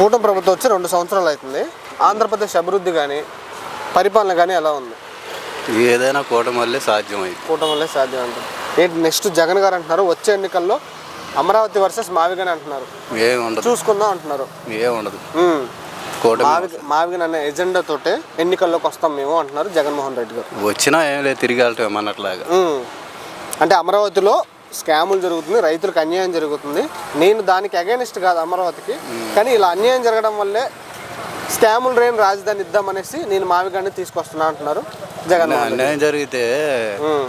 కూటమి ప్రభుత్వం వచ్చి 2 సంవత్సరాలు అవుతుంది. ఆంధ్రప్రదేశ్ అభివృద్ధి కానీ పరిపాలన కానీ ఎలా ఉంది? ఏదైనా కూటమి వల్లే సాధ్యమైంది. కూటమి వల్లే సాధ్యం అంటారు. ఏంటి నెక్స్ట్ జగన్ గారు అంటున్నారు వచ్చే ఎన్నికల్లో అమరావతి వర్సెస్ మావిగన్ అంటున్నారు. ఏముండదు, చూసుకుందాం అంటున్నారు. ఏముండదు. మావిగన్ అనే ఎజెండా తోటే ఎన్నికల్లోకి వస్తాం మేము అంటున్నారు జగన్మోహన్ రెడ్డి గారు. వచ్చినా ఏం లేదు, తిరిగి వెళ్తాం అన్నట్లాగా. అంటే అమరావతిలో స్కాములు జరుగుతుంది, రైతులకు అన్యాయం జరుగుతుంది. నేను దానికి అగైనిస్ట్ కాదు అమరావతికి, కానీ ఇలా అన్యాయం జరగడం వల్లే స్కాములు రేని రాజధాని ఇద్దామనేసి నేను మావిగన్ని తీసుకొస్తున్నా అంటున్నారు జగన్. అన్యాయం జరిగితే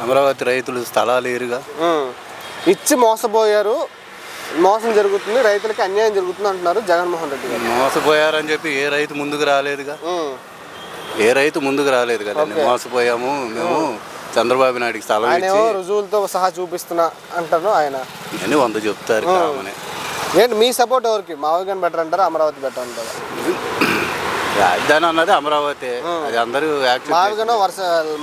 అమరావతి రైతులు స్థలాలు ఏరుగా ఇచ్చి మోసపోయారు, మోసం జరుగుతుంది, రైతులకి అన్యాయం జరుగుతుంది అంటున్నారు జగన్మోహన్ రెడ్డి గారు. మోసపోయారని చెప్పి ఏ రైతు ముందుకు రాలేదుగా, ఏ రైతు ముందుకు రాలేదు కదా. మోసపోయాము మేము, చంద్రబాబు నాయుడికి స్థలం ఇచ్చి రుజువులతో సహా చూపిస్తున్నా అంటారు ఆయన. అని 100 చెప్తారు. ఏంటి మీ సపోర్ట్ ఎవరికి? మావిగన్ బెటర్ అంటారా, అమరావతి బెటర్ అంటారా? రాజధాని అన్నది అమరావతి, అది అందరూ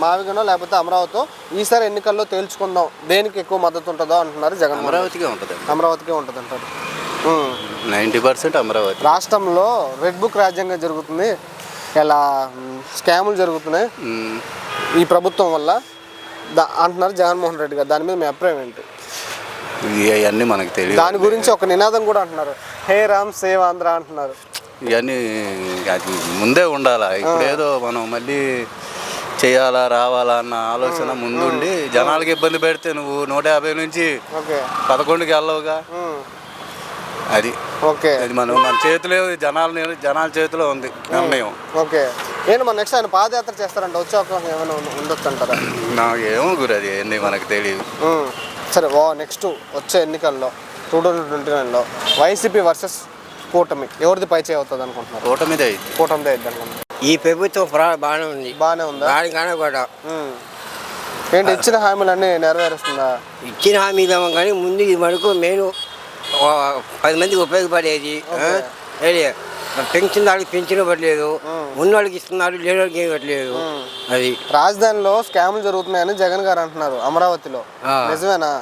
మావిగనో లేకపోతే అమరావతి ఈసారి ఎన్నికల్లో తేల్చుకుందాం, దేనికి ఎక్కువ మద్దతు ఉంటుందో అంటున్నారు జగన్. అమరావతికే ఉంటుంది, అమరావతికే ఉంటుంది అంటారు. 90% అమరావతి. రాష్ట్రంలో రెడ్ బుక్ రాజ్యాంగం జరుగుతుంది, ఇలా స్కాములు జరుగుతున్నాయి ఈ ప్రభుత్వం వల్ల అంటున్నారు జగన్మోహన్ రెడ్డి గారు. దాని మీద మీ అభిప్రాయం ఏంటి? ఇవన్నీ మనకు తెలియదు. దాని గురించి ఒక నినాదం కూడా అంటున్నారు, హే రామ్ సేవ్ ఆంధ్ర అంటున్నారు. ఇవన్నీ అది ముందే ఉండాలా. ఇప్పుడు ఏదో మనం మళ్ళీ చేయాలా రావాలా అన్న ఆలోచన ముందుండి జనాలకి ఇబ్బంది పెడితే నువ్వు 150 నుంచి 11కి వెళ్ళవుగా. అది ఓకే, అది మన చేతిలో, జనాల చేతిలో ఉంది నిర్ణయం. ఓకే, నేను మన నెక్స్ట్ ఆయన పాదయాత్ర చేస్తారంట, వచ్చే అవకాశం ఏమైనా ఉండొచ్చు అంటారా? నాకేమో గురి అది ఏంటి మనకు తెలియదు. సరే, నెక్స్ట్ వచ్చే ఎన్నికల్లో 2029లో వైసీపీ వర్సెస్ కూటమి ఎవరిది పై అవుతుంది అనుకుంటున్నారు? కూటమిదే అయింది అనుకుంటున్నారు. ఈ ప్రభుత్వం బాగానే ఉంది. బాగానే ఉందా? దానికన్నా కూడా ఏంటి ఇచ్చిన హామీలన్నీ నెరవేరుస్తుందా? ఇచ్చిన హామీలేమో కానీ ముందు ఇది మనకు మెయిన్ 10 మందికి ఉపయోగపడేది. పెన్షన్ వాళ్ళకి పెన్షన్ ఇవ్వట్లేదు, ఉన్న వాళ్ళకి ఇస్తున్నారు, లేని వాళ్ళకి ఏమి ఇవ్వట్లేదు. అది రాజధానిలో స్కాములు జరుగుతున్నాయని జగన్ గారు అంటున్నారు అమరావతిలో, నిజమేనా?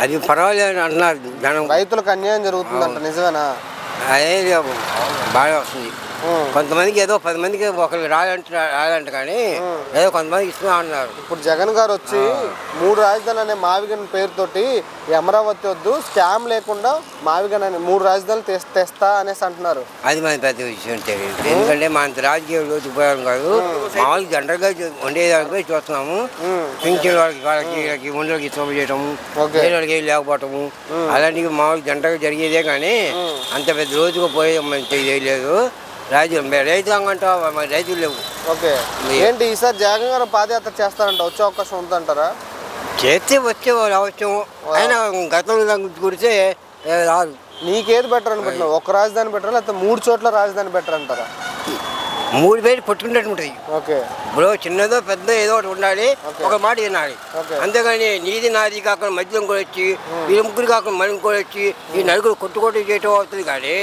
అది పర్వాలేదు అంటున్నారు జనం. రైతులకు అన్యాయం జరుగుతుందంట, నిజమేనా? అదే బాగా వస్తుంది. కొంతమందికి ఏదో 10 మందికి ఒకరికి రాదంట కానీ ఏదో కొంతమందికి ఇస్తున్నా అన్నారు. ఇప్పుడు జగన్ గారు వచ్చి 3 రాజధానులు అనే మావిగన్ పేరుతోటి ఈ అమరావతి వద్దు, స్కామ్ లేకుండా మావిగన్ అనే 3 రాజధానులు తెస్తా అనేసి అంటున్నారు. అది మన పెద్ద విషయం తెలియదు, ఎందుకంటే మన రాజకీయాల్లో ఉపయోగం కాదు. మామూలు జనరల్గా ఉండేదానిపై చూస్తున్నాము. పింఛన్ వాళ్ళకి ముందుకి ఇష్టం చేయటము, వేరే వాళ్ళకి ఏం లేకపోవటము, అలాంటివి మామూలు జనరల్గా జరిగేదే కానీ అంత పెద్ద రోజుగా పోయేది మంచి లేదు. రైతులు రైతులు లేవు. ఓకే, ఏంటి ఈసారి జగన్ గారు పాదయాత్ర చేస్తారంట, వచ్చే అవకాశం ఉందంటారా? చేస్తే వచ్చే రావచ్చు, అయినా గతంలో గురితే రాదు. నీకేది బెటర్ అని పెట్టినా, ఒక రాజధాని బెటర్ లేకపోతే 3 చోట్ల రాజధాని బెటర్ అంటారా? 3 పేరు పట్టుకున్నట్టు ఉంటాయి. ఓకే, ఇప్పుడు చిన్నదో పెద్ద ఏదో ఒకటి ఉండాలి, ఒక మాట వినాలి. అంతేగాని నీది నాది కాకుండా మధ్యలో కూడా వచ్చి, ఈ ముగ్గురు కాకుండా మనం కూడా వచ్చి ఈ నలుగురు కొట్టుకోటు చేయటం అవుతుంది. కానీ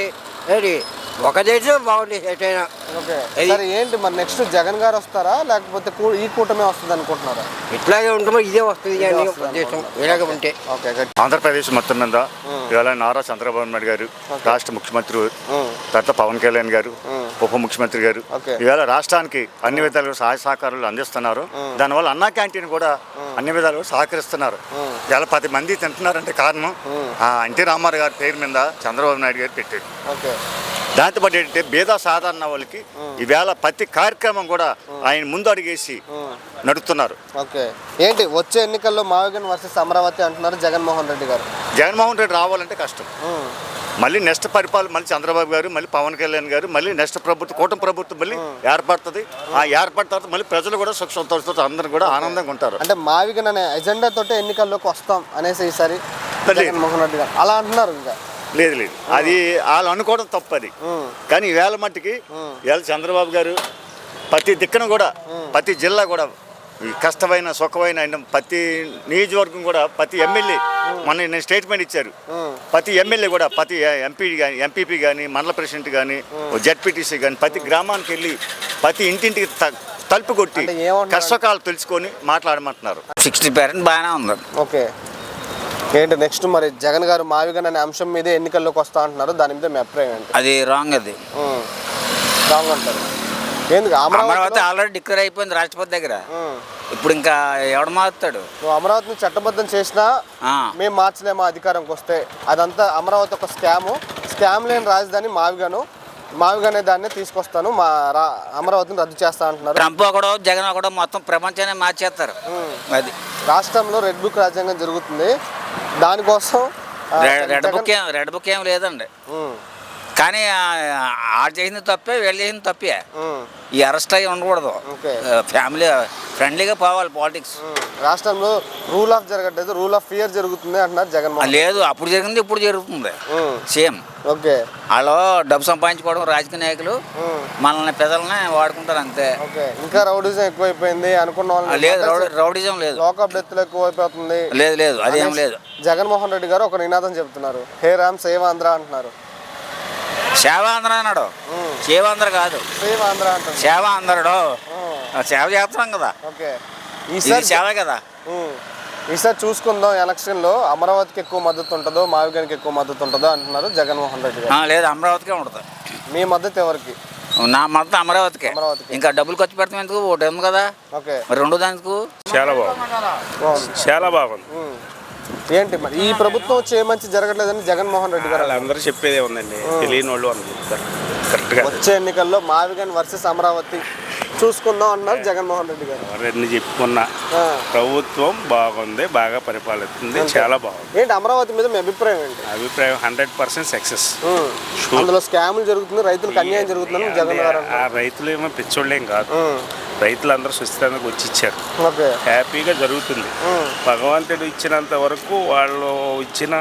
ఒక దేశం బాగుండేది ఎటైనా. ఓకే, ఏంటి మరి నెక్స్ట్ జగన్ గారు వస్తారా లేకపోతే ఈ కూటమి వస్తుంది అనుకుంటున్నారా? ఇట్లాగే ఉంటామో ఇదే వస్తుంది అని ఉద్దేశం. ఇలాగే ఉంటే ఓకే. ఆంధ్రప్రదేశ్ మొత్తం మీద ఇవాళ నారా చంద్రబాబు నాయుడు గారు రాష్ట్ర ముఖ్యమంత్రి, తర్వాత పవన్ కళ్యాణ్ గారు ఉప ముఖ్యమంత్రి గారు ఇవాళ రాష్ట్రానికి అన్ని విధాలుగా సహాయ సహకారాలు అందిస్తున్నారు. దానివల్ల అన్నా క్యాంటీన్ కూడా అన్ని విధాలుగా సహకరిస్తున్నారు. ఇవాళ 10 మంది తింటున్నారంటే కారణం ఎన్టీ రామారావు గారి పేరు మీద చంద్రబాబు నాయుడు గారు పెట్టారు. దాంతో పాటు ఏంటంటే బీద సాధారణ వాళ్ళకి ఈవేళ ప్రతి కార్యక్రమం కూడా ఆయన ముందు అడిగేసి నడుపుతున్నారు. ఓకే, ఏంటి వచ్చే ఎన్నికల్లో మావిగన్ వర్సెస్ అమరావతి అంటున్నారు జగన్మోహన్ రెడ్డి గారు. జగన్మోహన్ రెడ్డి రావాలంటే కష్టం. మళ్ళీ నెక్స్ట్ పరిపాలన మళ్ళీ చంద్రబాబు గారు, మళ్ళీ పవన్ కళ్యాణ్ గారు, మళ్ళీ నెక్స్ట్ ప్రభుత్వం కూటమి ప్రభుత్వం మళ్ళీ ఏర్పడుతుంది. ఆ ఏర్పడిన తర్వాత మళ్ళీ ప్రజలు కూడా సుఖ సంతోషంతో అందరూ కూడా ఆనందంగా ఉంటారు. అంటే మావిగన్ అనే ఎజెండా తోటే ఎన్నికల్లోకి వస్తాం అనేసి ఈసారి జగన్మోహన్ రెడ్డి గారు అలా అంటున్నారు. ఇంకా లేదు, అది వాళ్ళు అనుకోవడం తప్పది. కానీ ఈవేళ మట్టికి ఇవాళ చంద్రబాబు గారు ప్రతి దిక్కున కూడా, ప్రతి జిల్లా కూడా కష్టమైన సుఖమైన ప్రతి నియోజకవర్గం కూడా ప్రతి ఎమ్మెల్యే మన స్టేట్మెంట్ ఇచ్చారు. ప్రతి ఎమ్మెల్యే కూడా ప్రతి ఎంపీ కానీ, ఎంపీపీ కానీ, మండల ప్రెసిడెంట్ కానీ, జెడ్పీటీసీ కానీ ప్రతి గ్రామానికి వెళ్ళి ప్రతి ఇంటింటికి తలుపు కొట్టి కష్టకాలు తెలుసుకొని మాట్లాడమంటున్నారు. 60% బాగానే ఉంది. ఓకే, ఏంటి నెక్స్ట్ మరి జగన్ గారు మావిగన్ అనే అంశం మీద ఎన్నికల్లోకి వస్తా అంటున్నారు, దాని మీద మీ అభిప్రాయం ఏంటి? అది రాంగ్. అది రాంగ్ అంటారు. ఎందుకు? అమరావతి ఆల్రెడీ డిక్లేర్ అయిపోయింది రాష్ట్రపతి దగ్గర. ఇప్పుడు ఇంకా ఎవడు మారుతాడు? నువ్వు అమరావతిని చట్టబద్ధం చేసినా మేము మార్చలేమా అధికారంకి వస్తే? అదంతా అమరావతి ఒక స్కామ్ లేని రాజధాని మావిగనే దాన్ని తీసుకొస్తాను, అమరావతిని రద్దు చేస్తా అంటున్నారు. ట్రంప్ ఒకడో జగన్ ఒకడో మొత్తం ప్రపంచాన్ని మార్చేస్తారు. అది రాష్ట్రంలో రెడ్ బుక్ రాజ్యాంగం జరుగుతుంది, దానికోసం రెడ్ బుక్ ఏం లేదండి. కానీ ఆడు చేసింది తప్పే, వీళ్ళు చేసింది తప్పే. ఈ అరెస్ట్ అయ్యి ఉండకూడదు. ఫ్యామిలీ ఫ్రెండ్లీగా పోవాలి పాలిటిక్స్. రాష్ట్రంలో రూల్ ఆఫ్ జరగట్లేదు, రూల్ ఆఫ్ ఫియర్ జరుగుతుంది అంటున్నారు జగన్మోహన్. లేదు, అప్పుడు జరిగింది ఇప్పుడు జరుగుతుంది సేమ్. ఓకే, వాళ్ళు డబ్బు సంపాదించుకోవడం రాజకీయ నాయకులు మనల్ని ప్రజల్ని వాడుకుంటారు అంతే. ఇంకా రౌడిజం ఎక్కువైపోయింది అనుకున్న వాళ్ళు. లేదు, రౌడిజం లేదు. లోకల్ డెత్లు ఎక్కువైపోతుంది. లేదు అదేం లేదు. జగన్మోహన్ రెడ్డి గారు ఒక నినాదం చెప్తున్నారు, హే రామ్ సేవాంధ్ర అంటున్నారు. సేవాంధ్ర అన్నాడు, సేవాంధ్ర కాదు, సేవాంధ్ర అంటారు. సేవాంధ్రుడు సేవ చేస్తున్నాం కదా. ఓకే, ఈసారి సేవ కదా. ఈసారి చూసుకుందాం ఎలక్షన్లో అమరావతికి ఎక్కువ మద్దతు ఉంటుందో మావిగన్కి ఎక్కువ మద్దతు ఉంటుందో అంటున్నారు జగన్మోహన్ రెడ్డి గారు. లేదు, అమరావతికే ఉంటుంది. మీ మద్దతు ఎవరికి? నా మద్దతు అమరావతికే. ఇంకా డబ్బులు ఖర్చు పెడతాం ఎందుకు? ఒకటి ఉంది కదా. ఓకే, మరి రెండో దానికి చాలా బాగుంది. ఏంటి మరి ఈ ప్రభుత్వం మంచి జరగట్లేదని జగన్మోహన్ రెడ్డి గారు అందరూ చెప్పేదే ఉందండి, తెలియని వాళ్ళు కరెక్ట్గా. వచ్చే ఎన్నికల్లో మావిగన్ వర్సెస్ అమరావతి చూసుకుందాం అన్నారు జగన్మోహన్ రెడ్డి గారు. ఎవరిని చెప్పుకున్న ప్రభుత్వం బాగుంది, బాగా పరిపాలిస్తుంది, చాలా బాగుంది. ఏంటి అమరావతి మీద మీ అభిప్రాయం ఏంటి? అభిప్రాయం 100% సక్సెస్. అందులో స్కాములు జరుగుతుంది, రైతులకు అన్యాయం జరుగుతుందని జగన్ గారు. ఆ రైతులు ఏమో పిచ్చోళ్ళేం కాదు, రైతులందరూ సుస్థిరంగా వచ్చి ఇచ్చారు, ఓకే, హ్యాపీగా జరుగుతుంది. భగవంతుడు ఇచ్చినంత వరకు వాళ్ళు ఇచ్చిన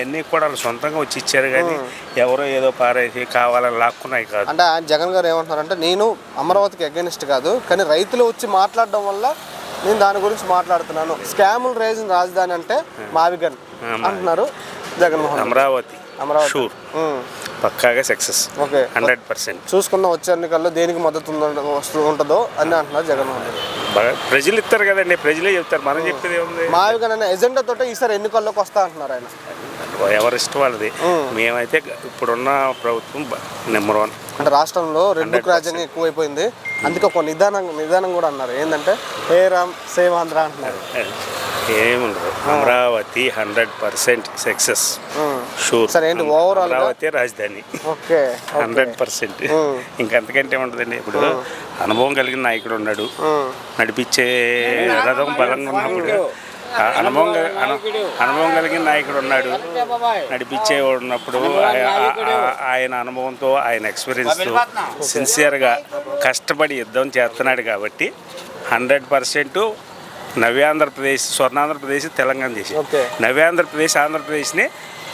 అన్నీ కూడా వాళ్ళు సొంతంగా వచ్చి ఇచ్చారు, కానీ ఎవరో ఏదో పారేసి కావాలని లాక్కున్నాయి కాదు. అంటే ఆయన జగన్ గారు ఏమంటున్నారంటే, నేను అమరావతికి అగెనిస్ట్ కాదు, కానీ రైతులు వచ్చి మాట్లాడడం వల్ల నేను దాని గురించి మాట్లాడుతున్నాను. స్కాములు రేసిన రాజధాని అంటే మావిగన్ అంటున్నారు జగన్మోహన్. అమరావతి షూర్, పక్కాగా సక్సెస్. ఓకే, 100%. చూసుకుందాం వచ్చే ఎన్నికల్లో దేనికి మద్దతు ఉంటుందో అని అంటున్నారు జగన్మోహన్ రెడ్డి. ప్రజలు ఇస్తారు కదండి, ప్రజలే చెప్తారు, మనం చెప్పేది ఏముంది. మావిగన్ అనే ఎజెండా తోటే ఈసారి ఎన్నికల్లోకి వస్తా అంటున్నారు ఆయన. ఎవరిష్టం వాళ్ళది. మేమైతే ఇప్పుడున్న ప్రభుత్వం నెంబర్ 1. అంటే రాష్ట్రంలో రెడ్ బుక్ రాజ్యాంగం ఎక్కువైపోయింది, అందుకే ఒక నిదానం కూడా అన్నారు, ఏంటంటే హే రామ్ సేవాంధ్ర అంటున్నారు. ఏముండదు, అమరావతి 100% సక్సెస్ షూర్. సరే, ఏంటి ఓవరాల్ అమరావతి రాజధాని. ఓకే, 100%. ఇంకంతకంటే ఉంటుందండి. ఇప్పుడు అనుభవం కలిగిన నాయకుడు ఉన్నాడు, నడిపించే రథం బలంగా ఉన్నప్పుడు అనుభవం కలిగిన నాయకుడు ఉన్నాడు, నడిపించేవాడు ఉన్నప్పుడు ఆయన అనుభవంతో, ఆయన ఎక్స్పీరియన్స్తో సిన్సియర్గా కష్టపడి యుద్ధం చేస్తున్నాడు కాబట్టి 100% నవ్యాంధ్రప్రదేశ్, స్వర్ణాంధ్రప్రదేశ్ తెలంగాణ చేసి నవ్యాంధ్రప్రదేశ్ ఆంధ్రప్రదేశ్ని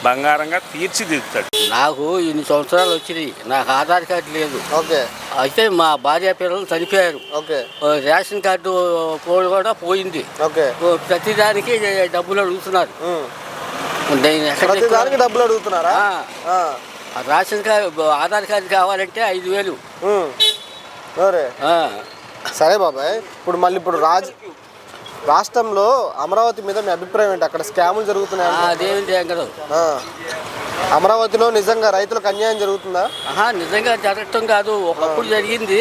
బంగారంగా తీర్చిదిద్దుతాడు. నాకు ఇన్ని సంవత్సరాలు వచ్చినాయి, నాకు ఆధార్ కార్డు లేదు. ఓకే, అయితే మా భార్య పిల్లలు చనిపోయారు. ఓకే, రేషన్ కార్డు కూడా పోయింది. ఓకే, ప్రతిదానికి డబ్బులు అడుగుతున్నారు. ప్రతిదానికి డబ్బులు అడుగుతున్నారా? రేషన్ కార్డు, ఆధార్ కార్డు కావాలంటే 5,000. సరే బాబాయ్, ఇప్పుడు రాష్ట్రంలో అమరావతి మీద మీ అభిప్రాయం ఏంటి? అక్కడ స్కాములు జరుగుతున్నాయి, అమరావతిలో నిజంగా రైతులకు అన్యాయం జరుగుతుందా? నిజంగా జరగటం కాదు, ఒకప్పుడు జరిగింది,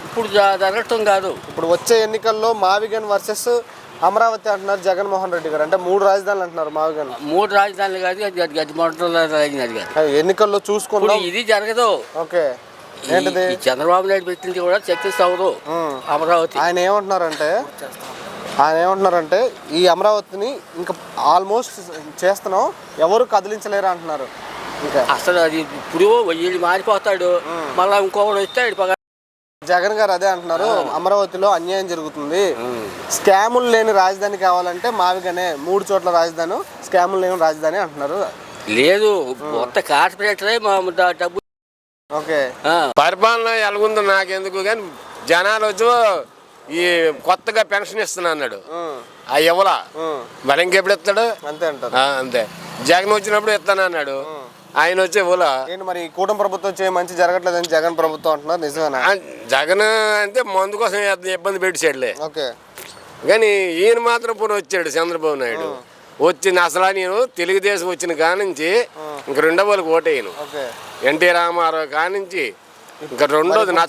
ఇప్పుడు జరగటం కాదు. ఇప్పుడు వచ్చే ఎన్నికల్లో మావిగన్ వర్సెస్ అమరావతి అంటున్నారు జగన్మోహన్ రెడ్డి గారు. అంటే 3 రాజధానులు అంటున్నారు మావిగన్. 3 రాజధానులు కాదు, ఎన్నికల్లో చూసుకుంటాం, ఇది జరగదు. ఓకే, ఏంటిది? చంద్రబాబు నాయుడు పెట్టింది కూడా సక్సెస్ అవ్వదు అమరావతి. ఆయన ఏమంటున్నారంటే ఈ అమరావతిని ఇంకా ఆల్మోస్ట్ చేస్తున్నాం, ఎవరు కదిలించలేరు అంటున్నారు. ఇంకా అసలు అది ఇప్పుడు వీళ్ళు మారిపోతాడు, మళ్ళీ ఇంకొకటి వస్తాడు. జగన్ గారు అదే అంటున్నారు, అమరావతిలో అన్యాయం జరుగుతుంది, స్కాములు లేని రాజధాని కావాలంటే మావిగనే 3 చోట్ల రాజధాని, స్కాములు లేని రాజధాని అంటున్నారు. లేదు, మొత్తం కార్పొరేటరే డబ్బు. ఓకే, పరిపాలన ఎలాగుందో నాకెందుకు, కానీ జనాలు వచ్చి ఈ కొత్తగా పెన్షన్ ఇస్తున్నా అన్నాడు, ఆ ఇవ్వలా, మరి ఇంకెప్పుడు ఇస్తాడు? అంతే అంటారు. అంతే, జగన్ వచ్చినప్పుడు ఇస్తాను అన్నాడు, ఆయన వచ్చే ఇవ్వలా. ఏంటి మరి కూటమి ప్రభుత్వం మంచి జరగట్లేదని జగన్ ప్రభుత్వం అంటున్నారు, నిజమేనా? జగన్ అంటే మందు కోసం ఇబ్బంది పెట్టేసాడులే. ఓకే, కానీ ఈయన మాత్రం పూర్వం వచ్చాడు చంద్రబాబు నాయుడు, వచ్చింది అసలు నేను తెలుగుదేశం వచ్చిన కానించి ఇంక రెండో వాళ్ళకి ఓటేయను. ఓకే. ఎన్టీ రామారావు కానించి ఇంకా రెండోది నా